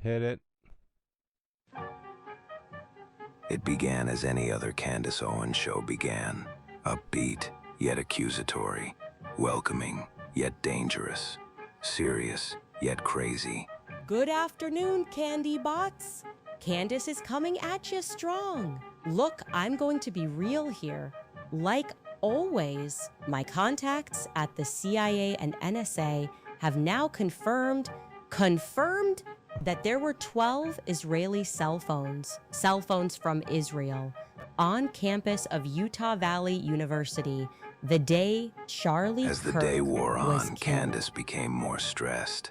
Hit it. It began as any other Candace Owen show began. Upbeat, yet accusatory. Welcoming, yet dangerous. Serious, yet crazy. Good afternoon, Candy Bots. Candace is coming at you strong. Look, I'm going to be real here. Like always, my contacts at the CIA and NSA have now confirmed that there were 12 Israeli cell phones from Israel, on campus of Utah Valley University the day Charlie As the Kirk day wore was on, killed. Candace became more stressed,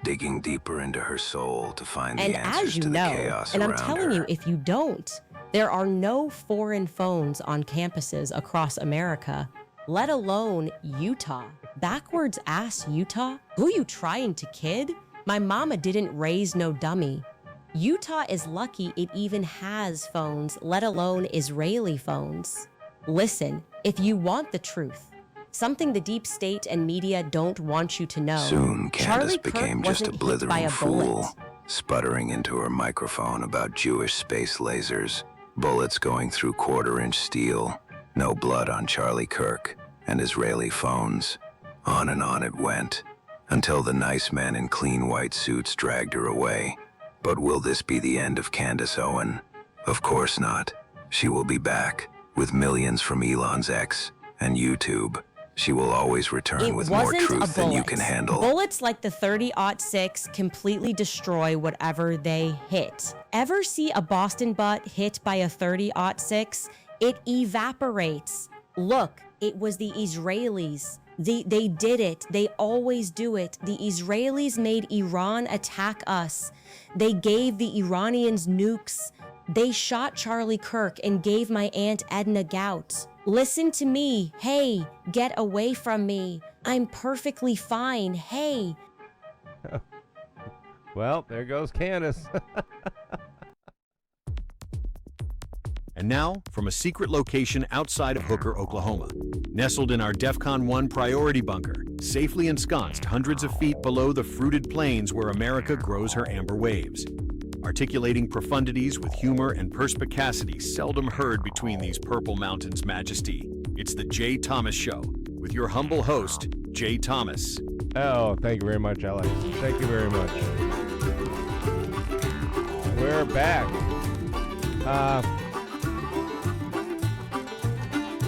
digging deeper into her soul to find And the answers as you to the know, chaos and I'm around telling her. you, if you don't, there are no foreign phones on campuses across America, let alone Utah. Backwards ass Utah? Who you trying to kid? My mama didn't raise no dummy. Utah is lucky it even has phones, let alone Israeli phones. Listen, if you want the truth, something the deep state and media don't want you to know, Soon, Candace Charlie Kirk became just a wasn't hit by blithering a fool, bullet. sputtering into her microphone about Jewish space lasers, bullets going through quarter-inch steel, no blood on Charlie Kirk, and Israeli phones. On and on it went, until the nice men in clean white suits dragged her away. But will this be the end of Candace Owen? Of course not. She will be back, with millions from Elon's X and YouTube. She will always return It with more wasn't a truth than you bullet. can handle. Bullets like the 30-06 completely destroy whatever they hit. Ever see a Boston butt hit by a 30-06? It evaporates. Look, it was the Israelis. They did it. They always do it. The Israelis made Iran attack us. They gave the Iranians nukes. They shot Charlie Kirk and gave my Aunt Edna gout. Listen to me. Hey, get away from me. I'm perfectly fine. Hey. Well, there goes Candace. And now, from a secret location outside of Hooker, Oklahoma, nestled in our DEFCON 1 priority bunker, safely ensconced hundreds of feet below the fruited plains where America grows her amber waves. Articulating profundities with humor and perspicacity seldom heard between these purple mountains' majesty, it's the Jay Thomas Show, with your humble host, Jay Thomas. Oh, thank you very much, Alex. Thank you very much. We're back.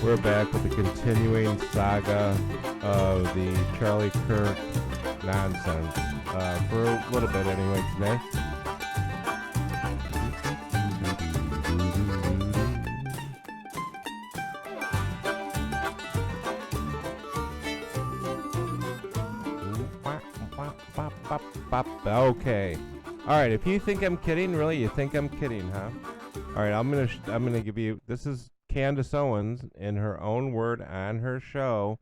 We're back with the continuing saga of the Charlie Kirk nonsense. For a little bit anyway today. Okay. All right. If you think I'm kidding, really, you think I'm kidding, huh? All right. I'm gonna give you. This is Candace Owens in her own word on her show.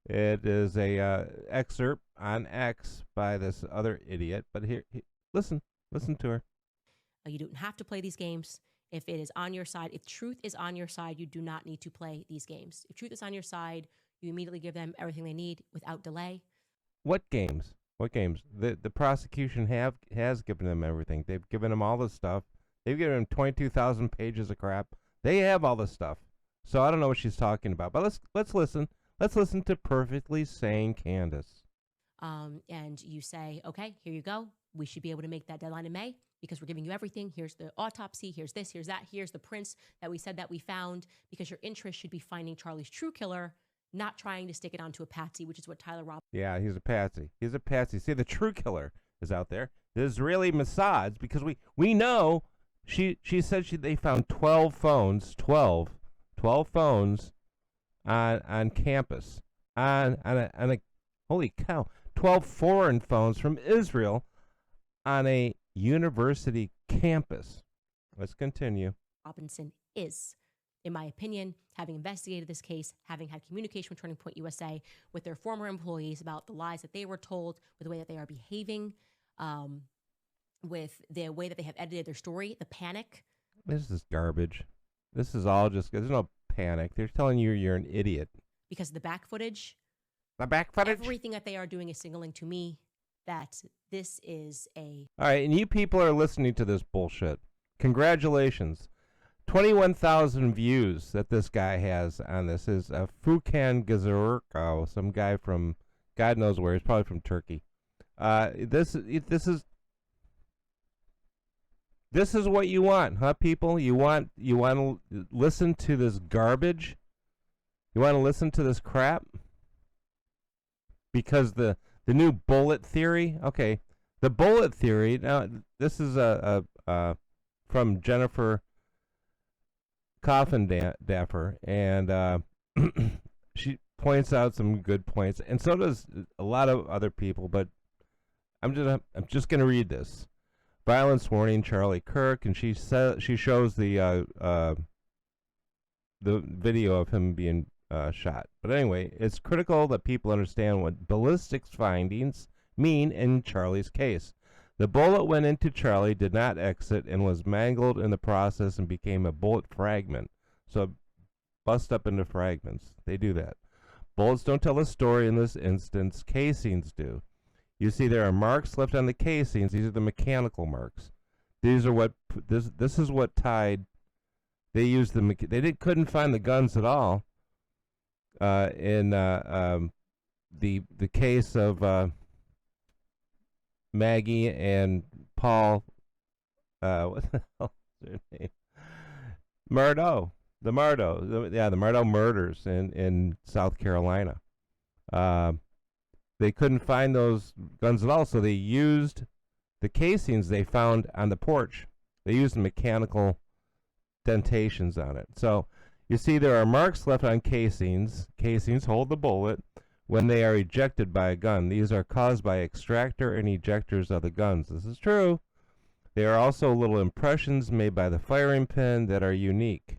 It is a excerpt on X by this other idiot. But here, listen to her. You don't have to play these games. If it is on your side, if truth is on your side, you do not need to play these games. If truth is on your side, you immediately give them everything they need without delay. What games? What games? The prosecution has given them everything. They've given them all this stuff. They've given them 22,000 pages of crap. They have all this stuff. So I don't know what she's talking about. But let's listen. Let's listen to perfectly sane Candace. And you say, okay, here you go. We should be able to make that deadline in May because we're giving you everything. Here's the autopsy. Here's this. Here's that. Here's the prints that we said that we found, because your interest should be finding Charlie's true killer, not trying to stick it onto a patsy, which is what Tyler Robb. Yeah, he's a patsy. He's a patsy. See, the true killer is out there. The Israeli Mossad, because we know she said they found 12 phones, 12 phones on campus. On a holy cow, 12 foreign phones from Israel on a university campus. Let's continue. Robinson is, in my opinion, having investigated this case, having had communication with Turning Point USA with their former employees about the lies that they were told, with the way that they are behaving, with the way that they have edited their story, the panic. This is garbage. This is all just, there's no panic. They're telling you you're an idiot. Because the back footage. The back footage? Everything that they are doing is signaling to me that this is a All right, and you people are listening to this bullshit. Congratulations. 21,000 views that this guy has on this is Fukan Gazurko, some guy from God knows where. He's probably from Turkey. This is what you want, huh, people? You want to listen to this garbage? You want to listen to this crap? Because the new bullet theory, okay, the bullet theory. Now this is from Jennifer Coffindaffer, and she points out some good points, and so does a lot of other people. But I'm just gonna read this. Violence warning, Charlie Kirk, and she shows the video of him being shot. But anyway, it's critical that people understand what ballistics findings mean in Charlie's case. The bullet went into Charlie, did not exit, and was mangled in the process and became a bullet fragment. So it bust up into fragments. They do that. Bullets don't tell a story in this instance. Casings do. You see there are marks left on the casings. These are the mechanical marks. These are what this is what tied. They used couldn't find the guns at all. In the case of Maggie and Paul, what the hell is their name? Murdo. The Murdo murders in South Carolina. They couldn't find those guns at all, so they used the casings they found on the porch. They used mechanical dentations on it. So you see there are marks left on casings. Casings hold the bullet when they are ejected by a gun. These are caused by extractor and ejectors of the guns. This is true. There are also little impressions made by the firing pin that are unique.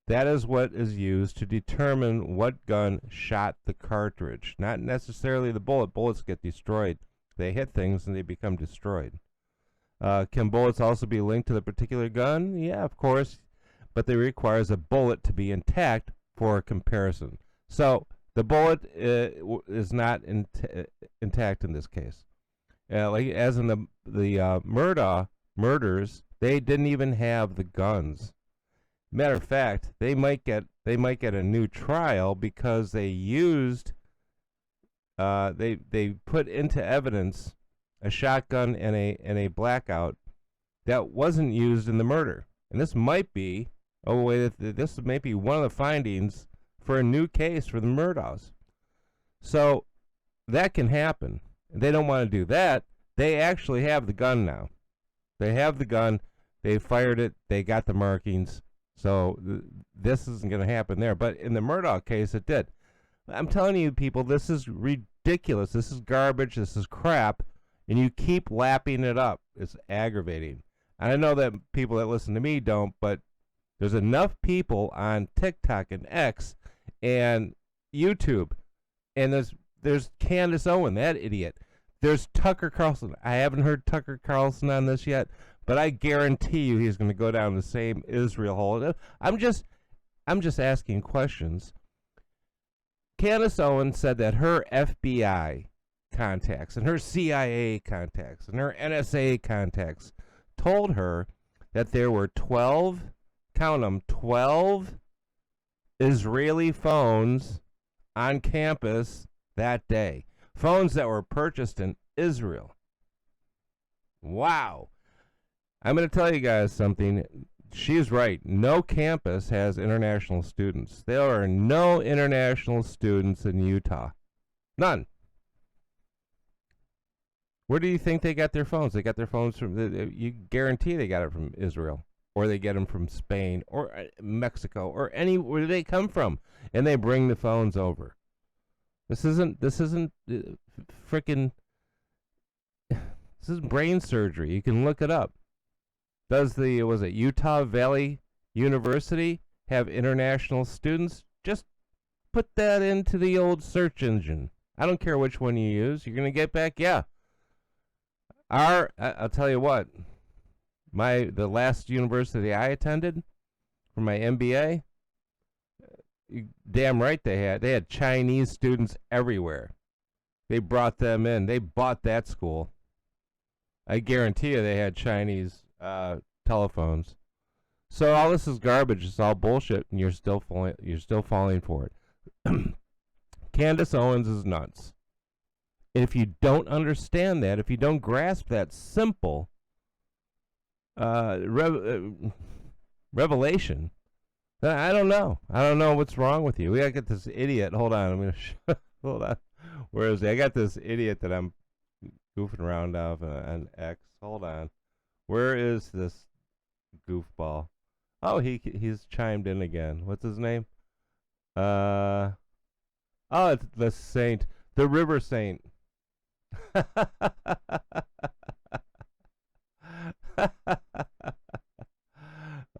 That is what is used to determine what gun shot the cartridge, not necessarily the bullet. Bullets get destroyed. They hit things and they become destroyed. Can bullets also be linked to the particular gun? Yeah, of course, but they requires a bullet to be intact for a comparison. So the bullet is not intact in this case. Like as in the Murdaugh murders, they didn't even have the guns. Matter of fact, they might get a new trial because they used they put into evidence a shotgun and a blackout that wasn't used in the murder. And this might be this might be one of the findings for a new case for the Murdaughs. So that can happen. They don't want to do that. They actually have the gun now. They have the gun. They fired it. They got the markings. So this isn't going to happen there. But in the Murdaugh case, it did. I'm telling you, people, this is ridiculous. This is garbage. This is crap. And you keep lapping it up. It's aggravating. And I know that people that listen to me don't, but there's enough people on TikTok and X and YouTube. And there's Candace Owen, that idiot. There's Tucker Carlson. I haven't heard Tucker Carlson on this yet, but I guarantee you he's going to go down the same Israel hole. I'm just asking questions. Candace Owen said that her FBI contacts and her CIA contacts and her NSA contacts told her that there were 12, count them, 12 Israeli phones on campus that day. Phones that were purchased in Israel. Wow. I'm going to tell you guys something. She's right. No campus has international students. There are no international students in Utah. None. Where do you think they got their phones? They got their phones from, you guarantee they got it from Israel. Or they get them from Spain or Mexico or where they come from. And they bring the phones over. This isn't freaking, this is brain surgery. You can look it up. Was it Utah Valley University have international students? Just put that into the old search engine. I don't care which one you use. You're going to get back, yeah. I'll tell you what, the last university I attended for my MBA, damn right they had Chinese students everywhere. They brought them in. They bought that school. I guarantee you they had Chinese telephones. So all this is garbage. It's all bullshit, and you're still falling for it. Candace Owens is nuts. If you don't understand that, if you don't grasp that simple revelation, then I don't know. I don't know what's wrong with you. We gotta get this idiot. Hold on. I'm gonna hold on. Where is he? I got this idiot that I'm goofing around of on X. Hold on. Where is this goofball? Oh, he's chimed in again. What's his name? Oh, it's the Saint, the River Saint.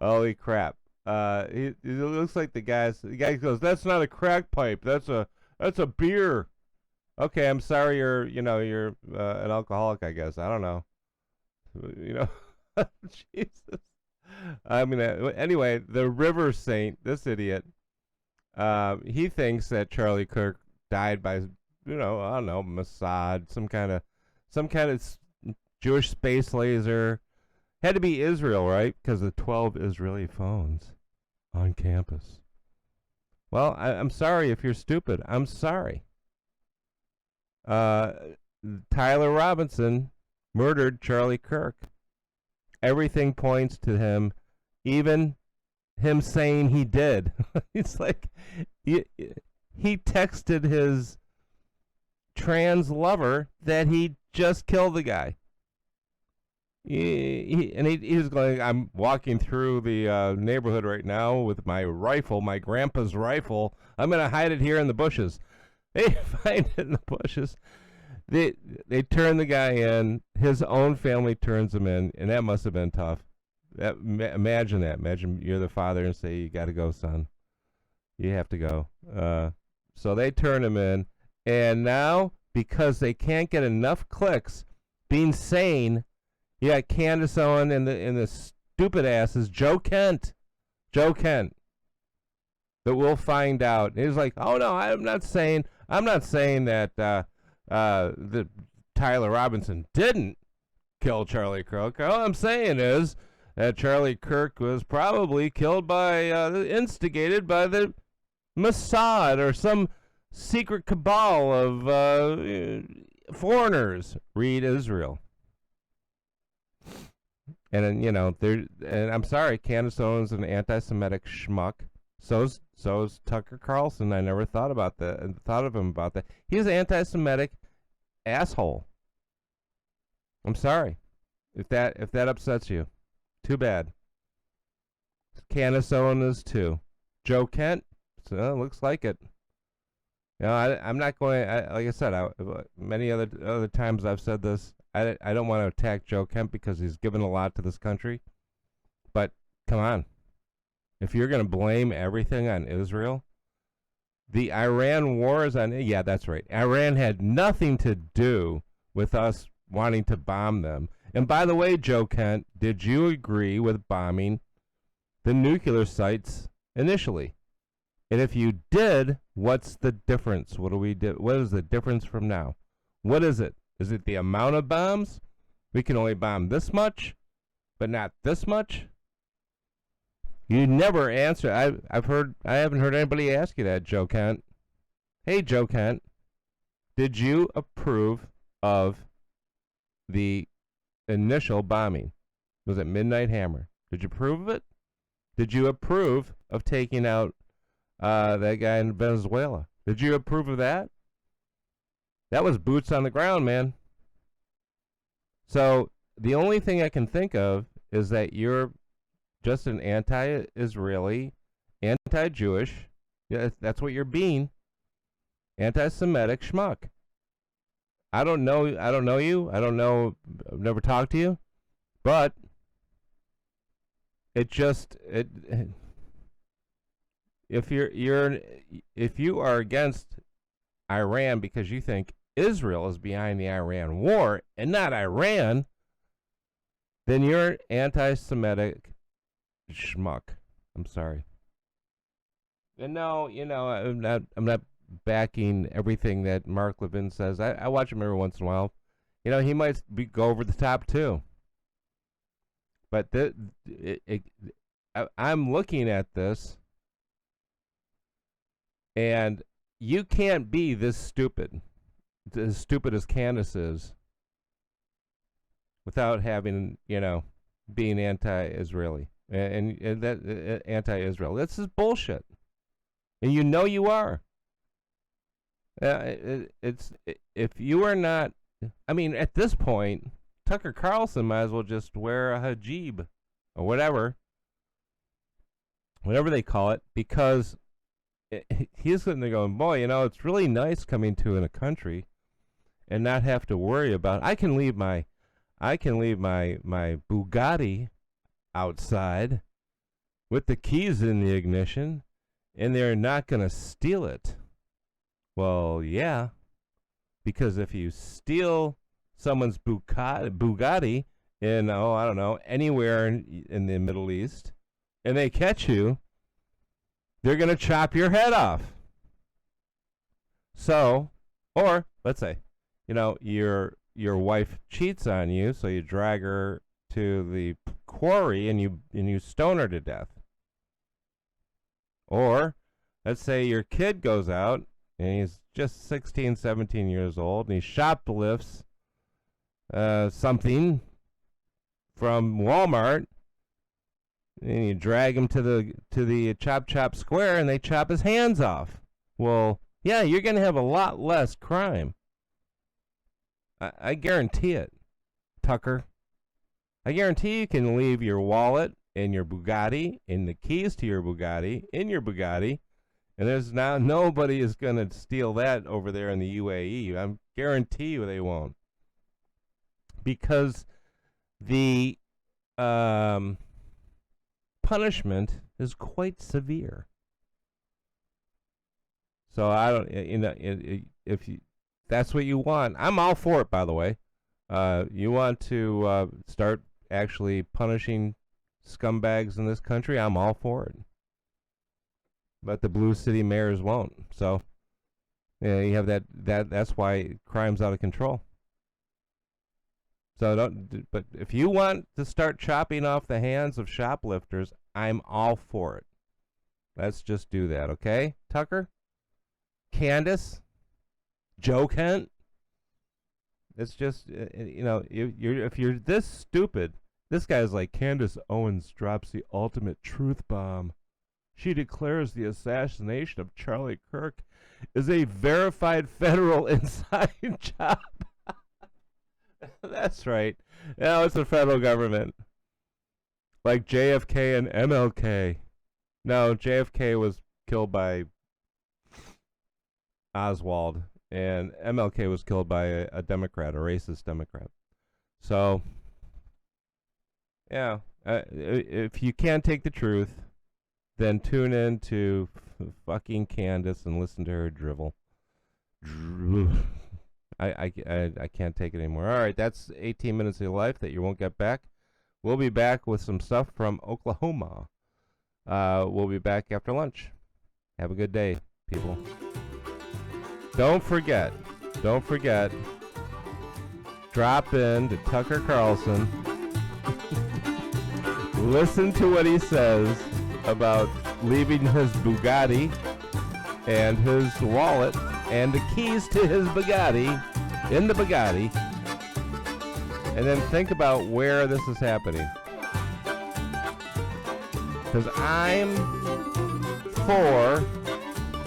Holy crap! He looks like the guy goes, "That's not a crack pipe. That's a beer." Okay, I'm sorry. You're an alcoholic. I guess I don't know. Jesus. I mean, anyway, the River Saint, this idiot, he thinks that Charlie Kirk died by, I don't know, Mossad, some kind of Jewish space laser. Had to be Israel, right? Because of 12 Israeli phones on campus. Well, I'm sorry if you're stupid. I'm sorry. Tyler Robinson murdered Charlie Kirk. Everything points to him, even him saying he did. It's like he texted his trans lover that he just killed the guy. He was going, "I'm walking through the neighborhood right now with my rifle, my grandpa's rifle. I'm going to hide it here in the bushes." They find it in the bushes. They turn the guy in. His own family turns him in, and that must have been tough. Imagine that. Imagine you're the father and say, "You got to go, son. You have to go." So they turn him in, and now because they can't get enough clicks, being sane, you got Candace Owen and the stupid asses Joe Kent. That we'll find out. He's like, "Oh no, I'm not saying that the Tyler Robinson didn't kill Charlie Kirk. All I'm saying is that Charlie Kirk was probably killed by instigated by the Mossad or some secret cabal of foreigners." Read Israel. And and I'm sorry, Candace Owens is an anti-Semitic schmuck. So's Tucker Carlson. I never thought of him about that. He's an anti-Semitic asshole. I'm sorry if that upsets you. Too bad. Candace Owens is too. Joe Kent. So looks like it. I'm not going. Like I said, many other times I've said this. I don't want to attack Joe Kent because he's given a lot to this country. But come on. If you're going to blame everything on Israel, the Iran war is on. Yeah, that's right. Iran had nothing to do with us wanting to bomb them. And by the way, Joe Kent, did you agree with bombing the nuclear sites initially? And if you did, what's the difference? What is the difference from now? What is it? Is it the amount of bombs? We can only bomb this much, but not this much? You never answer. I haven't heard anybody ask you that, Joe Kent. Hey, Joe Kent, did you approve of the initial bombing? Was it Midnight Hammer? Did you approve of it? Did you approve of taking out that guy in Venezuela? Did you approve of that? That was boots on the ground, man. So the only thing I can think of is that you're just an anti-Israeli, anti-Jewish, yeah, that's what you're being, anti-Semitic schmuck. I don't know you. I've never talked to you, but if you are against Iran because you think Israel is behind the Iran war and not Iran, then you're anti-Semitic schmuck. I'm sorry. And no, I'm not backing everything that Mark Levin says. I watch him every once in a while. He might go over the top too. But I'm looking at this, and you can't be this stupid as Candace is, without having, being anti-Israeli and that anti-Israel. This is bullshit, and you are. If you are not, I mean, at this point, Tucker Carlson might as well just wear a hijab or whatever they call it, because he's sitting there going, boy, it's really nice coming to in a country and not have to worry about. I can leave my Bugatti outside with the keys in the ignition, and they're not going to steal it. Well, yeah, because if you steal someone's Bugatti in, I don't know, anywhere in the Middle East, and they catch you, they're going to chop your head off. So, or let's say, your wife cheats on you, so you drag her to the quarry and you stone her to death. Or let's say your kid goes out and he's just 16, 17 years old, and he shoplifts something from Walmart, and you drag him to the chop square, and they chop his hands off. Well, yeah, you're going to have a lot less crime. I guarantee it, Tucker. I guarantee you can leave your wallet and your Bugatti and the keys to your Bugatti in your Bugatti, and there's now nobody is going to steal that over there in the UAE. I guarantee you they won't, because the punishment is quite severe. So I don't, if that's what you want, I'm all for it, by the way. You want to start actually punishing scumbags in this country, I'm all for it. But the blue city mayors won't. So you have that's why crime's out of control. So but if you want to start chopping off the hands of shoplifters, I'm all for it. Let's just do that, okay? Tucker? Candace? Joe Kent? It's just, if you're this stupid, this guy's like, Candace Owens drops the ultimate truth bomb. She declares the assassination of Charlie Kirk is a verified federal inside job. That's right. Now it's the federal government. Like JFK and MLK. No, JFK was killed by Oswald, and MLK was killed by a Democrat, a racist Democrat. So, yeah, if you can't take the truth, then tune in to fucking Candace and listen to her drivel. I can't take it anymore. All right, that's 18 minutes of your life that you won't get back. We'll be back with some stuff from Oklahoma. We'll be back after lunch. Have a good day, people. Don't forget, drop in to Tucker Carlson. Listen to what he says about leaving his Bugatti and his wallet and the keys to his Bugatti in the Bugatti, and then think about where this is happening. Because I'm for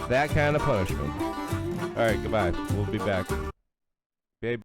that kind of punishment. All right, goodbye. We'll be back.